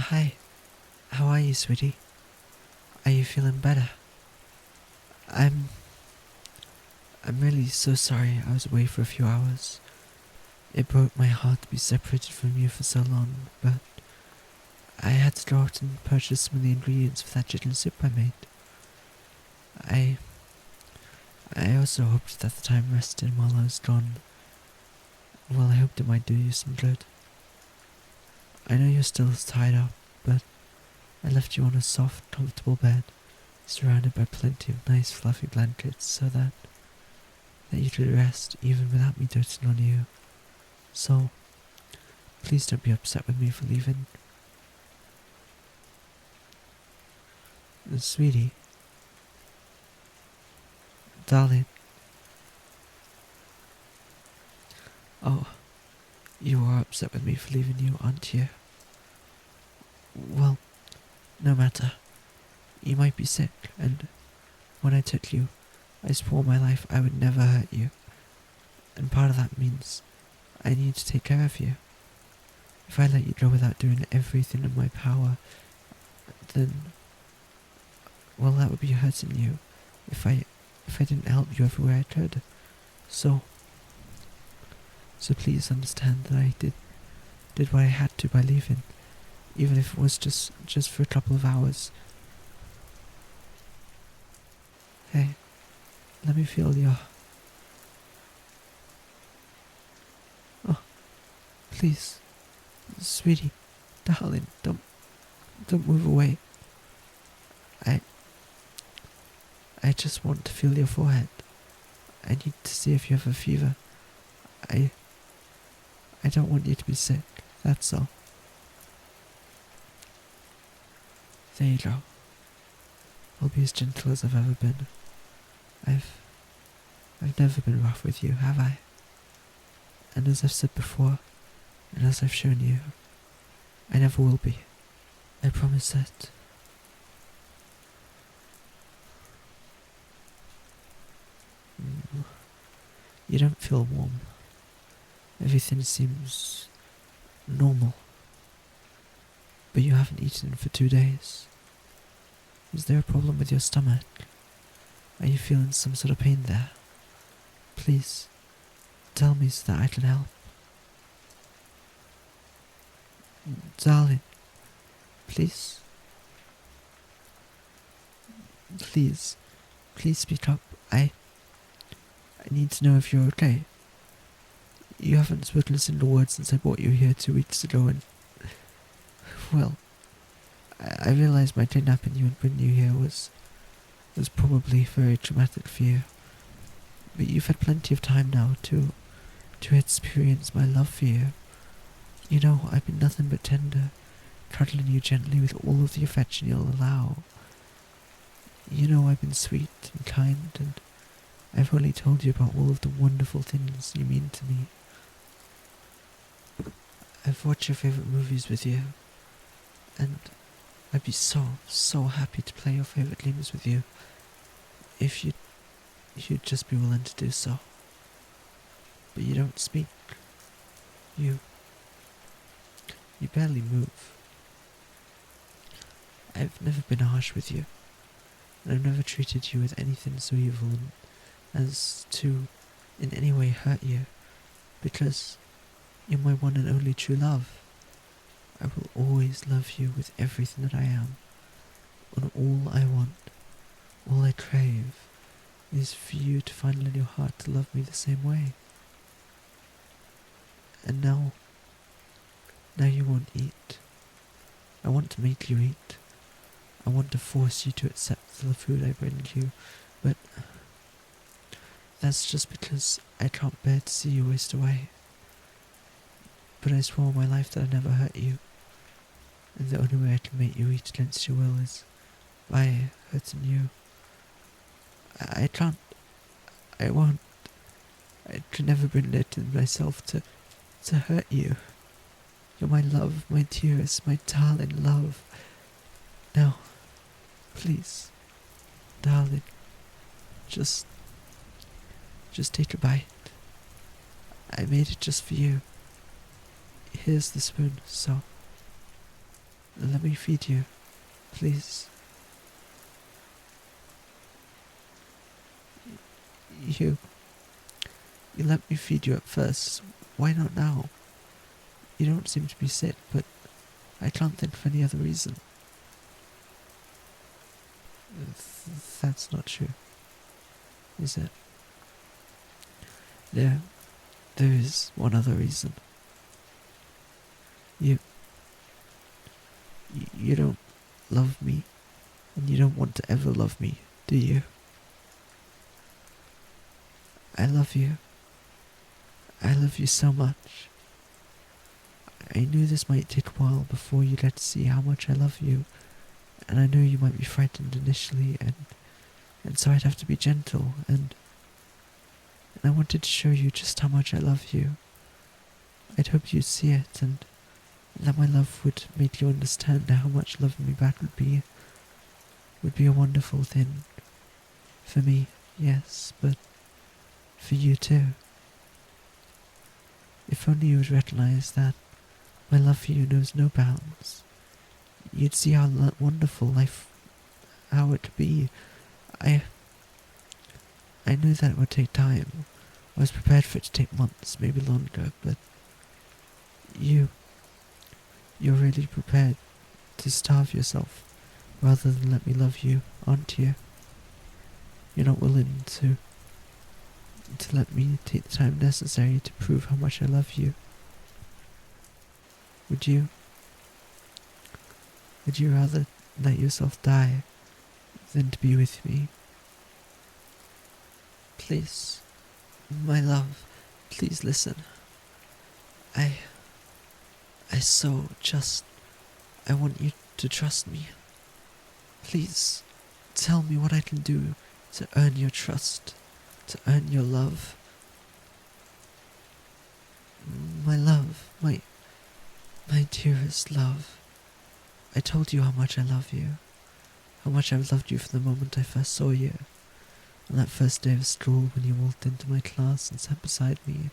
Hi, how are you, sweetie? Are you feeling better? I'm... I'm really so sorry I was away for a few hours. It broke my heart to be separated from you for so long, but I had to go out and purchase some of the ingredients for that chicken soup I made. I... I also hoped that the time rested while I was gone. Well, I hoped it might do you some good. I know you're still tied up, but I left you on a soft, comfortable bed, surrounded by plenty of nice fluffy blankets so that you could rest even without me doting on you. So, please don't be upset with me for leaving. Sweetie. Darling. Oh, you are upset with me for leaving you, aren't you? Well, no matter. You might be sick, and when I took you, I swore my life I would never hurt you. And part of that means I need to take care of you. If I let you go without doing everything in my power, then, well, that would be hurting you if I didn't help you everywhere I could. So please understand that I did what I had to by leaving, even if it was just for a couple of hours. Hey, let me feel your... Oh, please, sweetie, darling, don't move away. I just want to feel your forehead. I need to see if you have a fever. I don't want you to be sick, that's all. There you go. I'll be as gentle as I've ever been. I've never been rough with you, have I? And as I've said before, and as I've shown you, I never will be. I promise that. You don't feel warm. Everything seems normal. But you haven't eaten for 2 days. Is there a problem with your stomach? Are you feeling some sort of pain there? Please, tell me so that I can help. Darling, please. Please speak up. I need to know if you're okay. You haven't spoken a single word since I brought you here 2 weeks ago, and... well, I realized my kidnapping you and bringing you here was probably very traumatic for you. But you've had plenty of time now to experience my love for you. You know, I've been nothing but tender, cuddling you gently with all of the affection you'll allow. You know, I've been sweet and kind, and I've only told you about all of the wonderful things you mean to me. I've watched your favourite movies with you, and I'd be so happy to play your favourite games with you, if you'd just be willing to do so. But you don't speak. You barely move. I've never been harsh with you, and I've never treated you with anything so evil as to in any way hurt you, because you're my one and only true love. I will always love you with everything that I am, and all I want, all I crave, is for you to find in your heart to love me the same way. And now you won't eat. I want to make you eat. I want to force you to accept the food I bring you, but that's just because I can't bear to see you waste away. But I swore on my life that I'd never hurt you, and the only way I can make you eat against your will is by hurting you. I can't. I won't. I could never bring it in myself to hurt you. You're my love, my dearest, my darling love. Now, please, darling, just take a bite. I made it just for you. Here's the spoon, so Let me feed you, please. You let me feed you at first. Why not now? You don't seem to be sick, but I can't think of any other reason. That's not true, is it? There is one other reason. You don't love me, and you don't want to ever love me, do you? I love you. I love you so much. I knew this might take a while before you get to see how much I love you, and I know you might be frightened initially, and so I'd have to be gentle, and I wanted to show you just how much I love you. I'd hope you'd see it, and that my love would make you understand how much loving me back would be a wonderful thing. For me, yes, but for you too. If only you would recognize that my love for you knows no bounds. You'd see how wonderful life, how it could be. I knew that it would take time. I was prepared for it to take months, maybe longer, but you're really prepared to starve yourself rather than let me love you, aren't you? You're not willing to let me take the time necessary to prove how much I love you. Would you rather let yourself die than to be with me? Please, my love, please listen. I want you to trust me. Please, tell me what I can do to earn your trust, to earn your love. My love, my dearest love. I told you how much I love you, how much I've loved you from the moment I first saw you, on that first day of school when you walked into my class and sat beside me.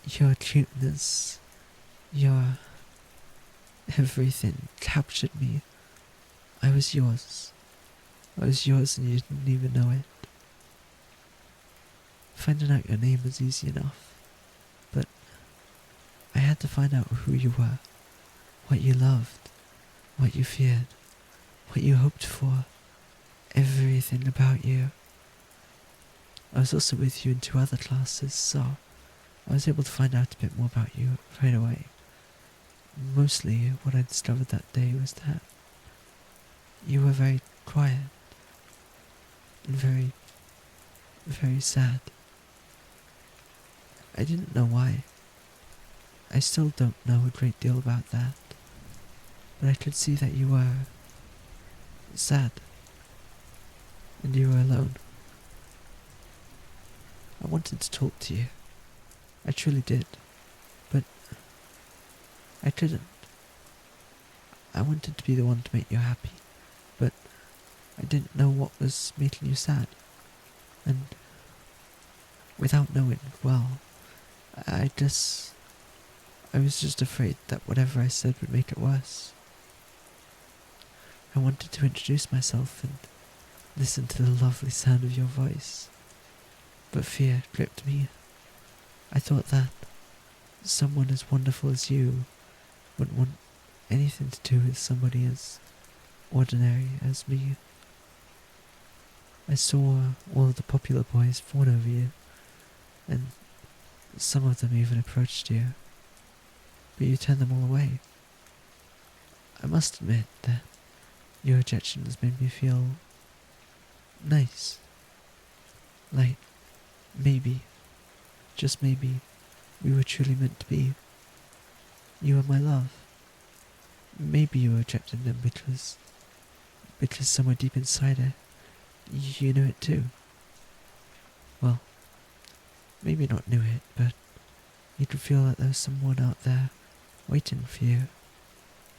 Your cuteness, your everything captured me. I was yours. I was yours and you didn't even know it. Finding out your name was easy enough, but I had to find out who you were, what you loved, what you feared, what you hoped for, everything about you. I was also with you in 2 other classes, so I was able to find out a bit more about you right away. Mostly what I discovered that day was that you were very quiet and very, very sad. I didn't know why. I still don't know a great deal about that, but I could see that you were sad and you were alone. I wanted to talk to you. I truly did, but I couldn't. I wanted to be the one to make you happy, but I didn't know what was making you sad, and without knowing, well, I was just afraid that whatever I said would make it worse. I wanted to introduce myself and listen to the lovely sound of your voice, but fear gripped me. I thought that someone as wonderful as you wouldn't want anything to do with somebody as ordinary as me. I saw all of the popular boys fawn over you, and some of them even approached you, but you turned them all away. I must admit that your rejections made me feel nice. Like, maybe, just maybe, we were truly meant to be. You were my love. Maybe you were rejecting them because somewhere deep inside it, you knew it too. Well, maybe not knew it, but you could feel that there was someone out there waiting for you.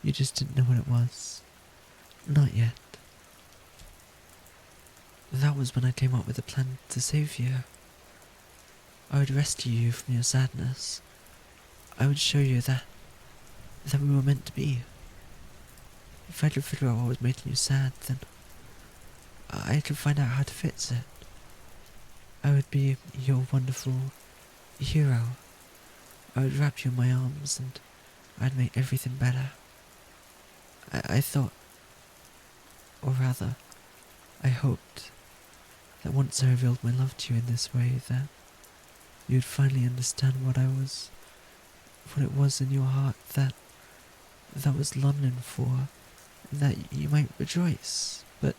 You just didn't know what it was. Not yet. That was when I came up with a plan to save you. I would rescue you from your sadness. I would show you that we were meant to be. If I could figure out what was making you sad, then I could find out how to fix it. I would be your wonderful hero. I would wrap you in my arms and I'd make everything better. I thought, or rather, I hoped that once I revealed my love to you in this way, that you'd finally understand what it was in your heart that was longing for, and that you might rejoice. But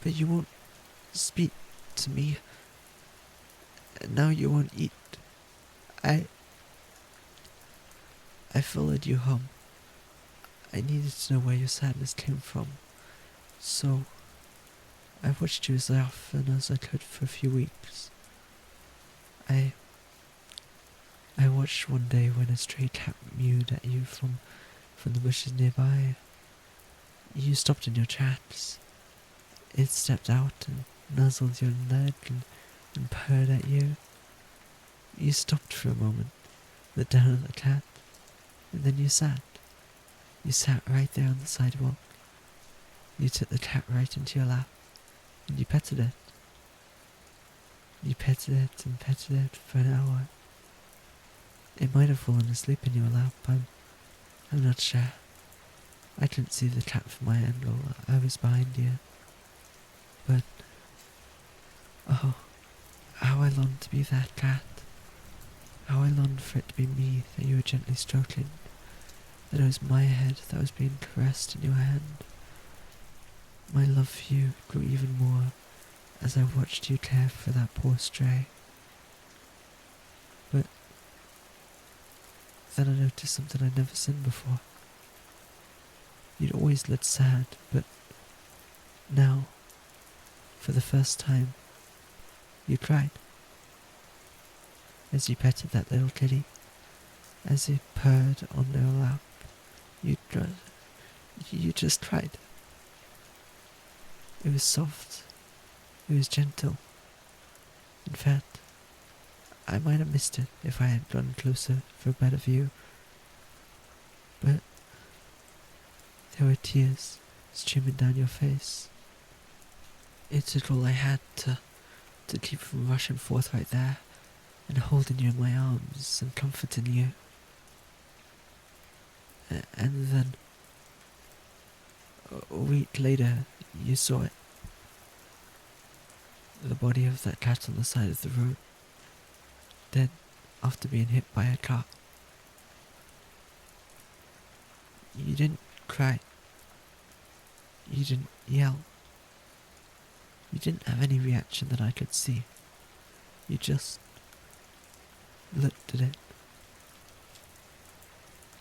you won't speak to me, and now you won't eat. I followed you home. I needed to know where your sadness came from, so I watched you as often as I could for a few weeks. I watched one day when a stray cat mewed at you from the bushes nearby. You stopped in your tracks. It stepped out and nuzzled your leg and purred at you. You stopped for a moment, looked down at the cat, and then you sat. You sat right there on the sidewalk. You took the cat right into your lap, and you petted it. You petted it and petted it for an hour. It might have fallen asleep in your lap, I'm not sure. I couldn't see the cat from my angle, I was behind you. But, oh, how I longed to be that cat. How I longed for it to be me that you were gently stroking. That it was my head that was being caressed in your hand. My love for you grew even more as I watched you care for that poor stray. But then I noticed something I'd never seen before. You'd always looked sad, but now, for the first time, you cried. As you petted that little kitty, as it purred on your lap, you just cried. It was soft, it was gentle. In fact, I might have missed it if I had gotten closer for a better view. But there were tears streaming down your face. It took all I had to keep from rushing forth right there and holding you in my arms and comforting you. And then, a week later, you saw it. The body of that cat on the side of the road, dead after being hit by a car. You didn't cry. You didn't yell. You didn't have any reaction that I could see. You just looked at it.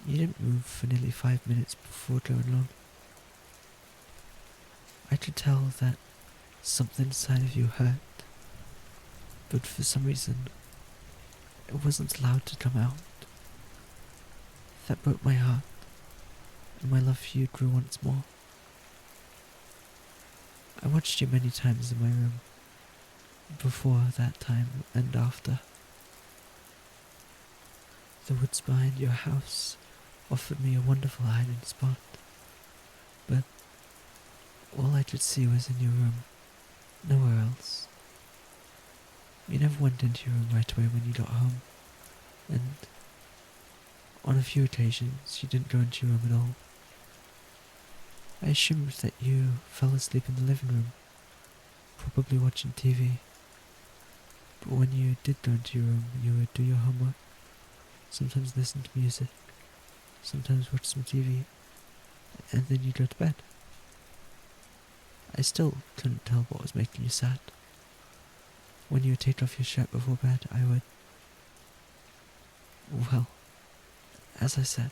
You didn't move for nearly 5 minutes before going on. I could tell that something inside of you hurt, but for some reason, it wasn't allowed to come out. That broke my heart, and my love for you grew once more. I watched you many times in my room, before that time and after. The woods behind your house offered me a wonderful hiding spot, but all I could see was in your room, nowhere else. You never went into your room right away when you got home, and on a few occasions you didn't go into your room at all. I assumed that you fell asleep in the living room, probably watching TV. But when you did go into your room, you would do your homework, sometimes listen to music, sometimes watch some TV, and then you'd go to bed. I still couldn't tell what was making you sad. When you would take off your shirt before bed, I would... Well, as I said,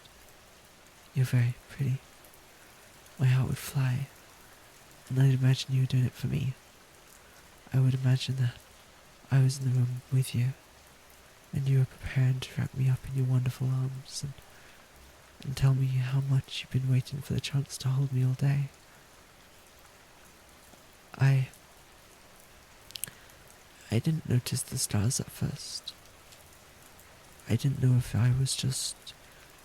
you're very pretty. My heart would fly, and I'd imagine you were doing it for me. I would imagine that I was in the room with you, and you were preparing to wrap me up in your wonderful arms and tell me how much you've been waiting for the chance to hold me all day. I didn't notice the stars at first. I didn't know if I was just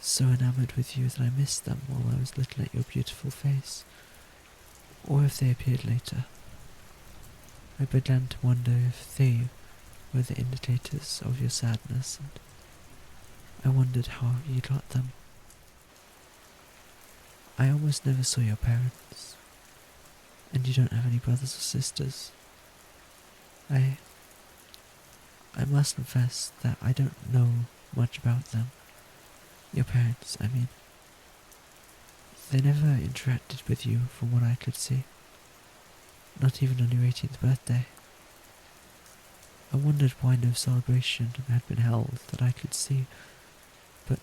so enamored with you that I missed them while I was looking at your beautiful face, or if they appeared later. I began to wonder if they were the indicators of your sadness, and I wondered how you got them. I almost never saw your parents, and you don't have any brothers or sisters. I must confess that I don't know much about them. Your parents, I mean. They never interacted with you from what I could see. Not even on your 18th birthday. I wondered why no celebration had been held that I could see, but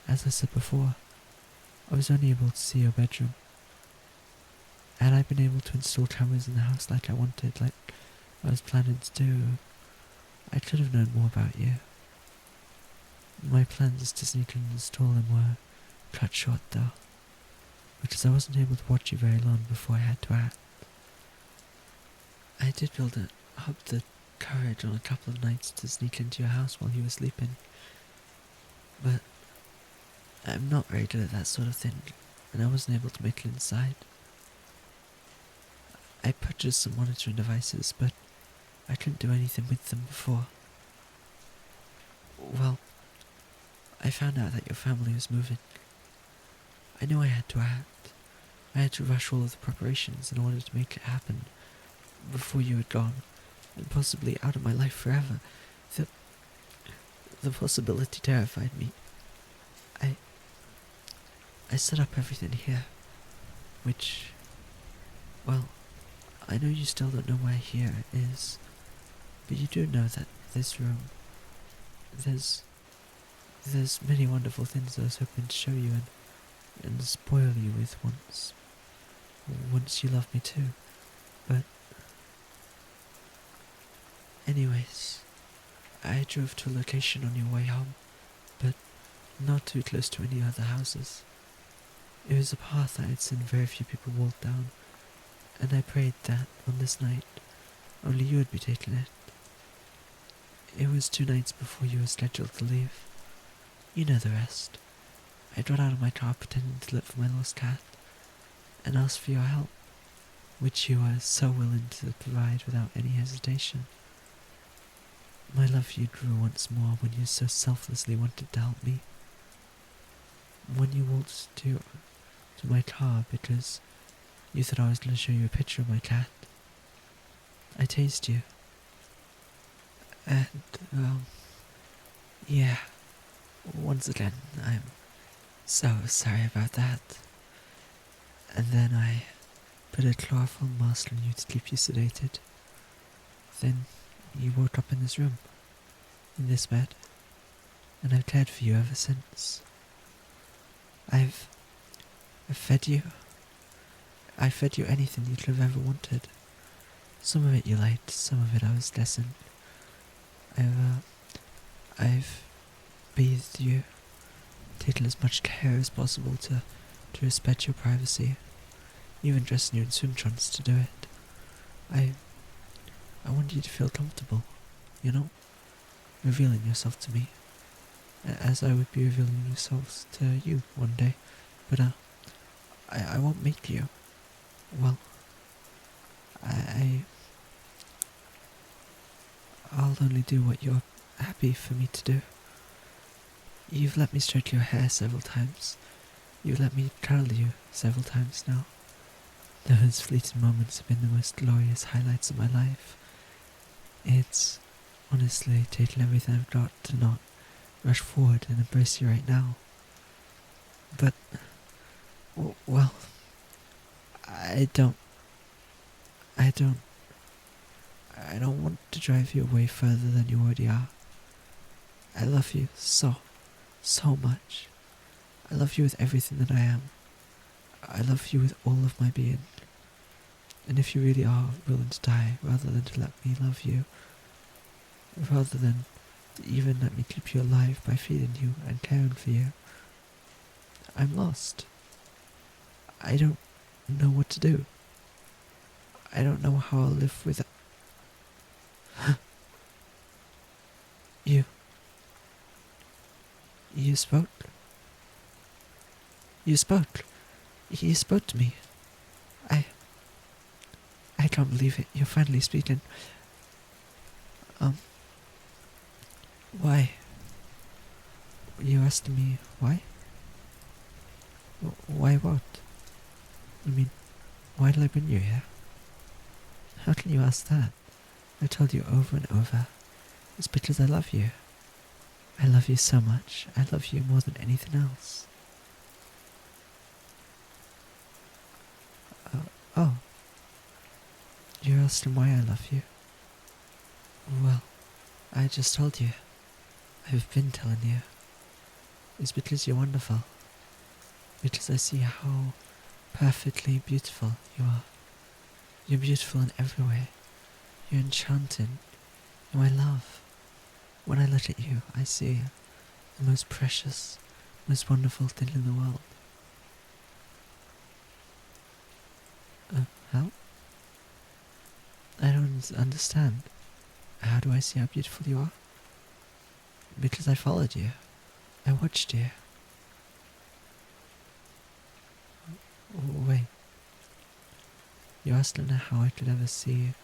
as I said before, I was only able to see your bedroom. Had I been able to install cameras in the house like I wanted, like I was planning to do, I could have known more about you. My plans to sneak and install them were cut short though, because I wasn't able to watch you very long before I had to act. I did build up the courage on a couple of nights to sneak into your house while you were sleeping, but I'm not very good at that sort of thing, and I wasn't able to make it inside. I purchased some monitoring devices, but I couldn't do anything with them before. Well, I found out that your family was moving. I knew I had to act. I had to rush all of the preparations in order to make it happen before you had gone, and possibly out of my life forever. The possibility terrified me. I set up everything here, which, well, I know you still don't know why here is, but you do know that this room, there's many wonderful things I was hoping to show you and spoil you with once you love me too, but anyways, I drove to a location on your way home, but not too close to any other houses. It was a path that I'd seen very few people walk down, and I prayed that on this night only you would be taking it. It was 2 nights before you were scheduled to leave. You know the rest. I got out of my car pretending to look for my lost cat, and asked for your help, which you were so willing to provide without any hesitation. My love for you grew once more when you so selflessly wanted to help me. When you waltzed to my car because you thought I was going to show you a picture of my cat, I tased you. And, yeah, once again, I'm so sorry about that. And then I put a chloroform mask on you to keep you sedated. Then you woke up in this room, in this bed, and I've cared for you ever since. I've fed you. I fed you anything you could have ever wanted. Some of it you liked, some of it I was guessing. I've bathed you, taken as much care as possible to respect your privacy, even dressing you in swim trunks to do it. I want you to feel comfortable, you know, revealing yourself to me, as I would be revealing yourself to you one day, but I won't make you. Well, I'll only do what you're happy for me to do. You've let me stroke your hair several times. You've let me cuddle you several times now. Those fleeting moments have been the most glorious highlights of my life. It's honestly taken everything I've got to not rush forward and embrace you right now. But, well, I don't want to drive you away further than you already are. I love you so much. I love you with everything that I am. I love you with all of my being. And if you really are willing to die rather than to let me love you, rather than to even let me keep you alive by feeding you and caring for you, I'm lost. I don't know what to do. I don't know how I'll live without you. You You spoke. You spoke. You spoke to me. I... I can't believe it. You're finally speaking. Why? You asked me why? Why what? You mean, why did I bring you here? How can you ask that? I told you over and over. It's because I love you. I love you so much. I love you more than anything else. Oh. You're asking why I love you? Well, I just told you. I've been telling you. It's because you're wonderful. Because I see how perfectly beautiful you are. You're beautiful in every way. You're enchanting. You're my love. When I look at you, I see the most precious, most wonderful thing in the world. How? I don't understand. How do I see how beautiful you are? Because I followed you. I watched you. Wait. You're asking how I could ever see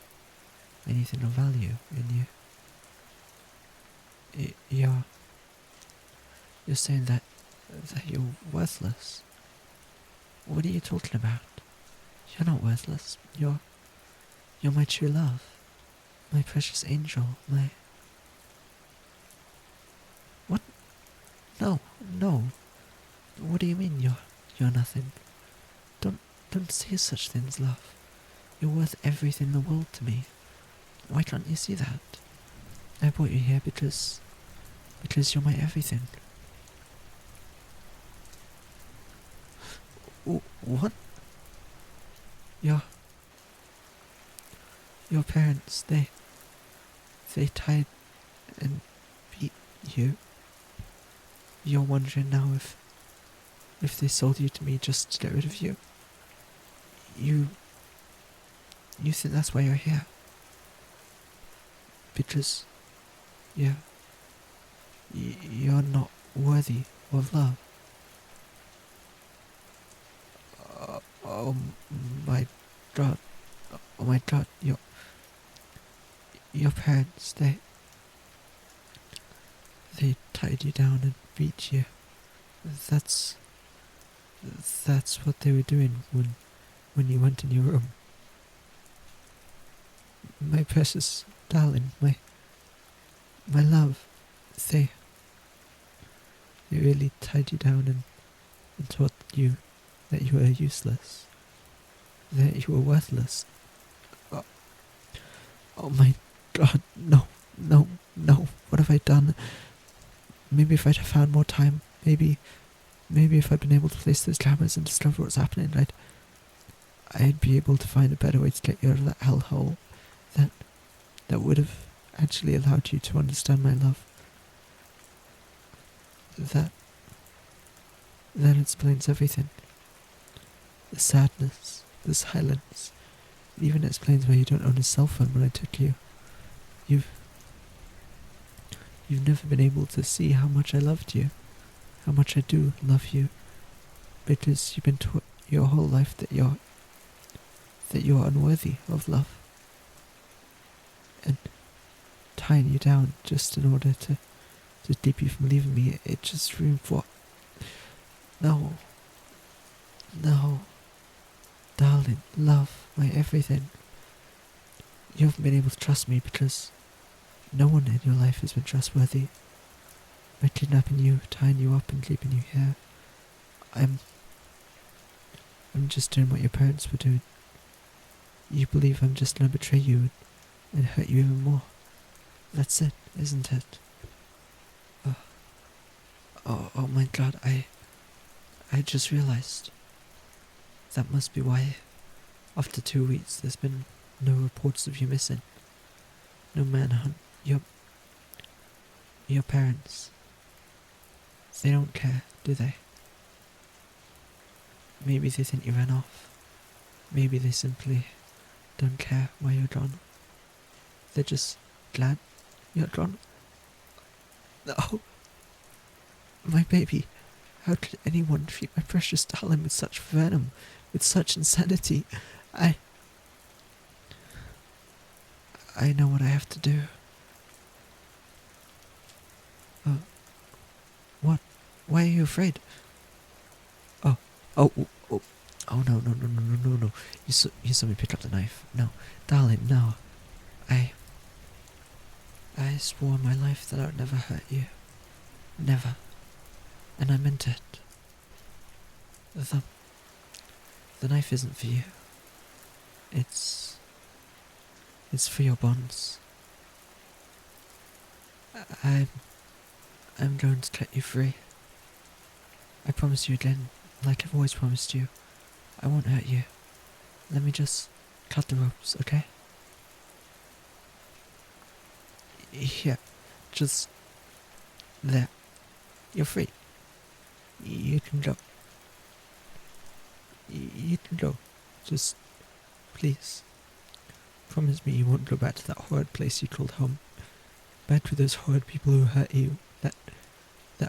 anything of value in you. You're saying that you're worthless. What are you talking about? You're not worthless. You're my true love. My precious angel. What? No. What do you mean you're nothing? Don't say such things, love. You're worth everything in the world to me. Why can't you see that? I brought you here because you're my everything. What? Your parents, they tied and beat you. You're wondering now if they sold you to me just to get rid of you. You think that's why you're here? Because you're not worthy of love. Oh my god. Oh my god, your parents, they tied you down and beat you. That's what they were doing when you went in your room. My precious darling, my love, they really tied you down and taught you that you were useless, that you were worthless. Oh my god, no, what have I done? Maybe if I'd have found more time, maybe if I'd been able to place those cameras and discover what's happening, I'd be able to find a better way to get you out of that hellhole that would have actually allowed you to understand my love. That explains everything. The sadness, the silence. It even explains why you don't own a cell phone when I took you. You've never been able to see how much I loved you, how much I do love you, because you've been taught your whole life that you're unworthy of love. And tying you down just in order to keep you from leaving me, it just screamed for... No, darling, love, my everything. You haven't been able to trust me because no one in your life has been trustworthy. By kidnapping you, tying you up and keeping you here, I'm just doing what your parents were doing. You believe I'm just gonna betray you and hurt you even more. That's it, isn't it? Oh my god, I just realized. That must be why, after 2 weeks, there's been no reports of you missing. No manhunt. Your parents, they don't care, do they? Maybe they think you ran off. Maybe they simply don't care why you're gone. They're just glad you're gone. No. My baby. How could anyone treat my precious darling with such venom, with such insanity? I know what I have to do. What? Why are you afraid? Oh, oh, oh, oh, oh no, no, no, no, no, no, no. You saw me pick up the knife. No, darling, no. I swore on my life that I would never hurt you. Never. And I meant it. The knife isn't for you. It's for your bonds. I'm going to set you free. I promise you again, like I've always promised you, I won't hurt you. Let me just cut the ropes, okay? Yeah, just there. You're free. You can go. You can go. Just, please, promise me you won't go back to that horrid place you called home. Back with those horrid people who hurt you, that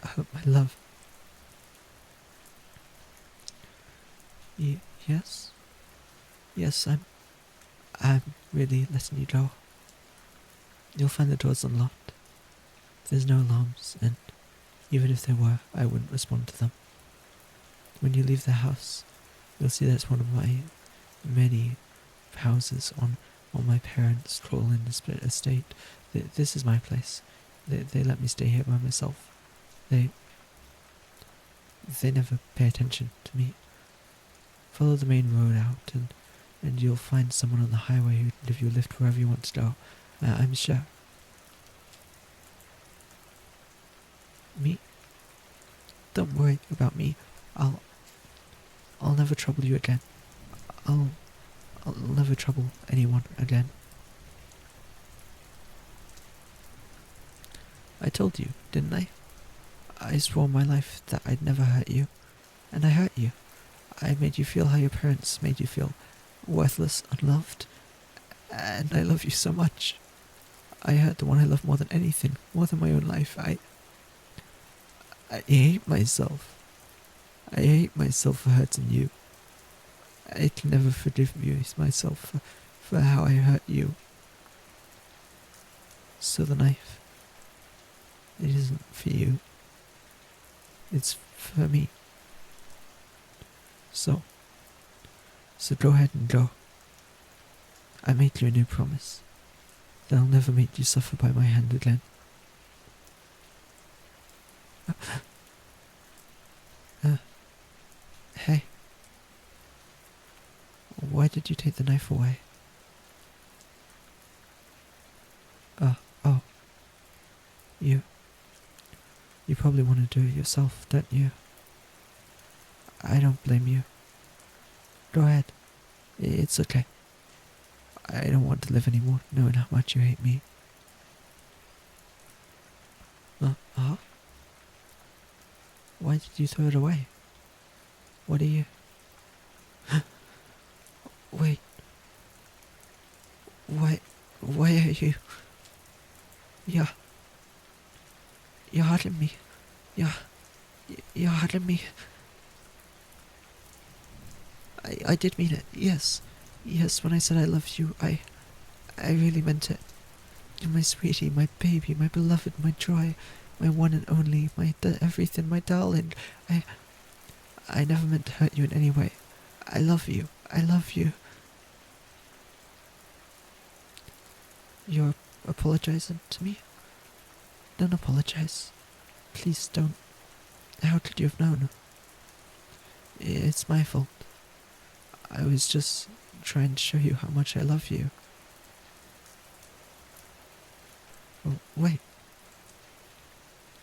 hurt my love. Yes? Yes, I'm really letting you go. You'll find the doors unlocked. There's no alarms, and even if there were, I wouldn't respond to them. When you leave the house, you'll see that's one of my many houses on my parents' Crowland estate. This is my place. They let me stay here by myself. They never pay attention to me. Follow the main road out, and you'll find someone on the highway who can give you a lift wherever you want to go. I'm sure. Me? Don't worry about me. I'll never trouble you again. I'll never trouble anyone again. I told you, didn't I? I swore my life that I'd never hurt you. And I hurt you. I made you feel how your parents made you feel. Worthless, unloved. And I love you so much. I hurt the one I love more than anything, more than my own life. I hate myself. I hate myself for hurting you. I can never forgive myself for how I hurt you. So the knife, it isn't for you. It's for me. So go ahead and go. I made you a new promise that I'll never make you suffer by my hand again. Hey. Why did you take the knife away? Oh. You probably want to do it yourself, don't you? I don't blame you. Go ahead. It's okay. I don't want to live anymore, knowing how much you hate me. Why did you throw it away? What are you... Wait. Why are you... You're hurting me. You're hurting me. I did mean it, yes. Yes, when I said I love you, I really meant it. You're my sweetie, my baby, my beloved, my joy, my one and only, my everything, my darling. I never meant to hurt you in any way. I love you. I love you. You're apologizing to me? Don't apologize. Please don't. How could you have known? It's my fault. I was just trying to show you how much I love you. Oh, wait.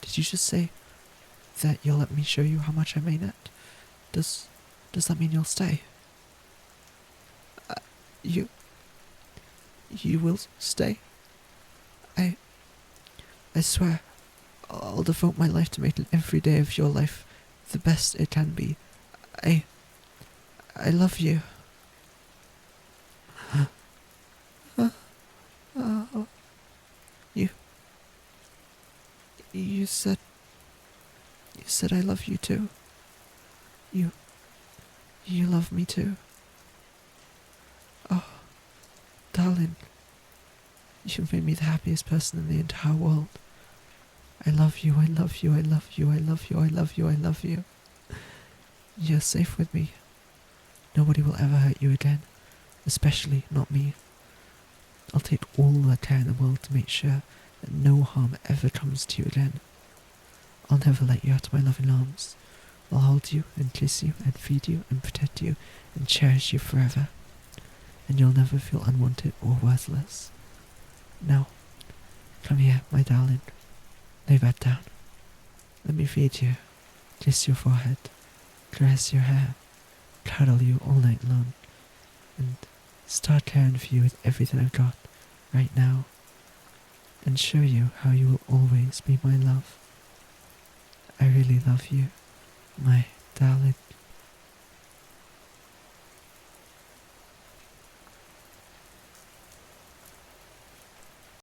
Did you just say that you'll let me show you how much I mean it? Does that mean you'll stay? You will stay? I swear, I'll devote my life to making every day of your life the best it can be. I love you. You said I love you too. You love me too. Oh, darling, you've made me the happiest person in the entire world. I love you, I love you, I love you, I love you, I love you, I love you. You're safe with me. Nobody will ever hurt you again, especially not me. I'll take all the care in the world to make sure that no harm ever comes to you again. I'll never let you out of my loving arms. I'll hold you and kiss you and feed you and protect you and cherish you forever. And you'll never feel unwanted or worthless. Now, come here, my darling. Lay back down. Let me feed you, kiss your forehead, caress your hair, cuddle you all night long, and start caring for you with everything I've got right now, and show you how you will always be my love. I really love you, my darling.